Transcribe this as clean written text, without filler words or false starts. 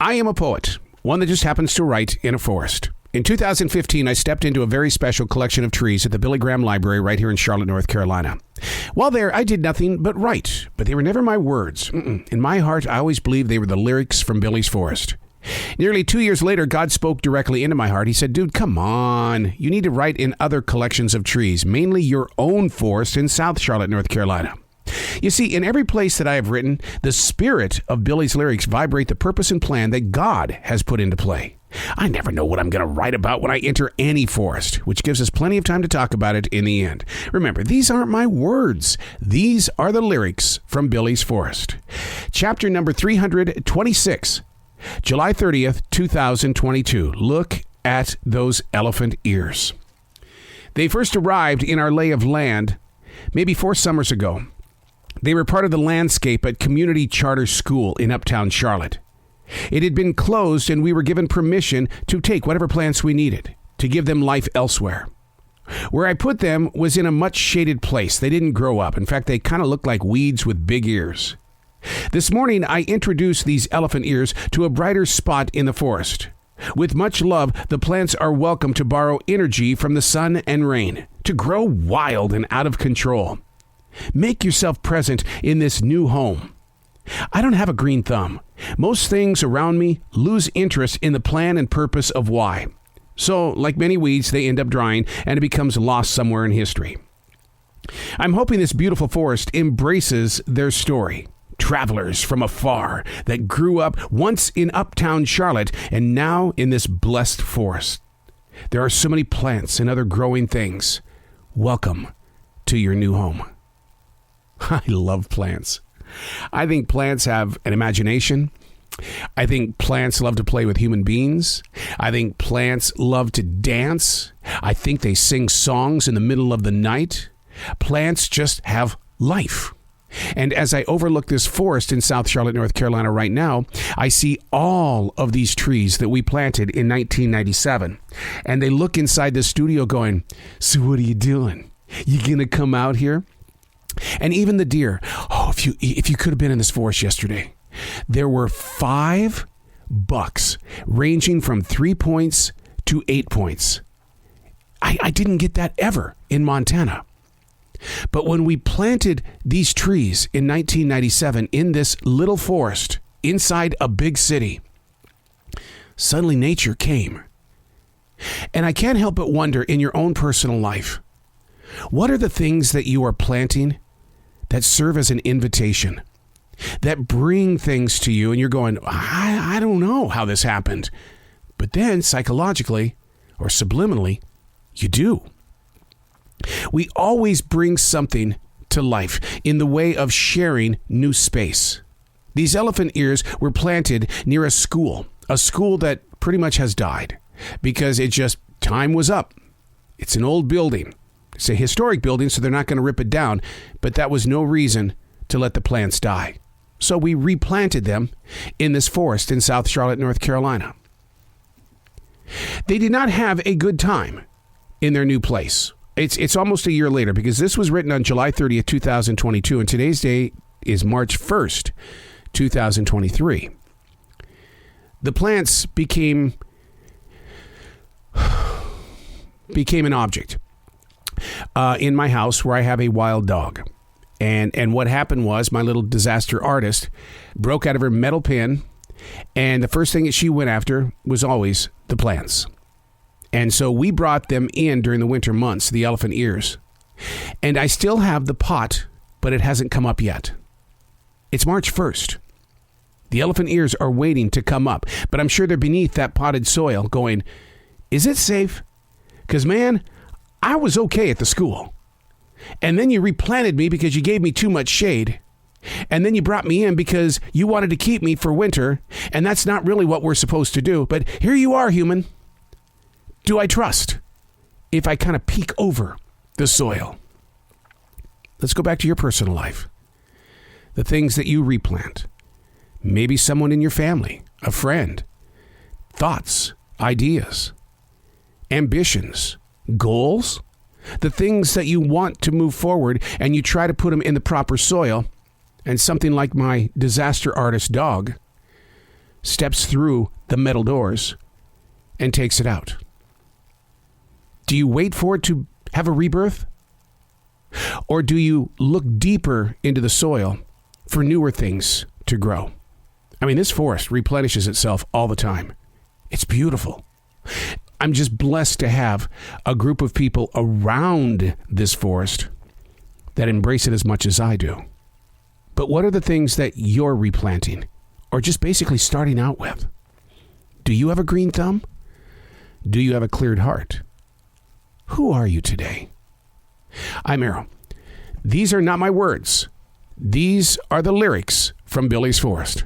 I am a poet, one that just happens to write in a forest. In 2015, I stepped into a very special collection of trees at the Billy Graham Library right here in Charlotte, North Carolina. While there, I did nothing but write, but they were never my words. In my heart, I always believed they were the lyrics from Billy's Forest. Nearly 2 years later, God spoke directly into my heart. He said, dude, come on. You need to write in other collections of trees, mainly your own forest in South Charlotte, North Carolina. You see, in every place that I have written, the spirit of Billy's lyrics vibrate the purpose and plan that God has put into play. I never know what I'm going to write about when I enter any forest, which gives us plenty of time to talk about it in the end. Remember, these aren't my words. These are the lyrics from Billy's Forest. Chapter number 326, July 30th, 2022. Look at those elephant ears. They first arrived in our lay of land maybe 4 summers ago. They were part of the landscape at Community Charter School in Uptown Charlotte. It had been closed, and we were given permission to take whatever plants we needed to give them life elsewhere. Where I put them was in a much shaded place. They didn't grow up. In fact, they kind of looked like weeds with big ears. This morning, I introduced these elephant ears to a brighter spot in the forest. With much love, the plants are welcome to borrow energy from the sun and rain, to grow wild and out of control. Make yourself present in this new home. I don't have a green thumb. Most things around me lose interest in the plan and purpose of why. So, like many weeds, they end up drying and it becomes lost somewhere in history. I'm hoping this beautiful forest embraces their story. Travelers from afar that grew up once in Uptown Charlotte and now in this blessed forest. There are so many plants and other growing things. Welcome to your new home. I love plants. I think plants have an imagination. I think plants love to play with human beings. I think plants love to dance. I think they sing songs in the middle of the night. Plants just have life. And as I overlook this forest in South Charlotte, North Carolina right now, I see all of these trees that we planted in 1997. And they look inside the studio going, so what are you doing? You gonna come out here? And even the deer. Oh, if you could have been in this forest yesterday. There were 5 bucks ranging from 3 points to 8 points. I didn't get that ever in Montana. But when we planted these trees in 1997 in this little forest inside a big city, suddenly nature came. And I can't help but wonder in your own personal life, what are the things that you are planting that serve as an invitation, that bring things to you and you're going, I don't know how this happened. But then psychologically or subliminally, you do. We always bring something to life in the way of sharing new space. These elephant ears were planted near a school that pretty much has died because time was up. It's an old building. It's a historic building, so they're not going to rip it down, but that was no reason to let the plants die. So we replanted them in this forest in South Charlotte, North Carolina. They did not have a good time in their new place. It's almost a year later because this was written on July 30th, 2022, and today's date is March 1st, 2023. The plants became an object in my house where I have a wild dog. And what happened was my little disaster artist broke out of her metal pen, and the first thing that she went after was always the plants. And so we brought them in during the winter months, the elephant ears. And I still have the pot, but it hasn't come up yet. It's March 1st. The elephant ears are waiting to come up, but I'm sure they're beneath that potted soil going, is it safe? Because, man, I was okay at the school. And then you replanted me because you gave me too much shade. And then you brought me in because you wanted to keep me for winter. And that's not really what we're supposed to do. But here you are, human. Do I trust if I kind of peek over the soil? Let's go back to your personal life. The things that you replant. Maybe someone in your family, a friend. Thoughts, ideas, ambitions, goals. The things that you want to move forward and you try to put them in the proper soil. And something like my disaster artist dog steps through the metal doors and takes it out? Do you wait for it to have a rebirth? Or do you look deeper into the soil for newer things to grow? I mean, this forest replenishes itself all the time. It's beautiful. I'm just blessed to have a group of people around this forest that embrace it as much as I do. But what are the things that you're replanting or just basically starting out with? Do you have a green thumb? Do you have a cleared heart? Who are you today? I'm Arrow. These are not my words. These are the lyrics from Billy's Forest.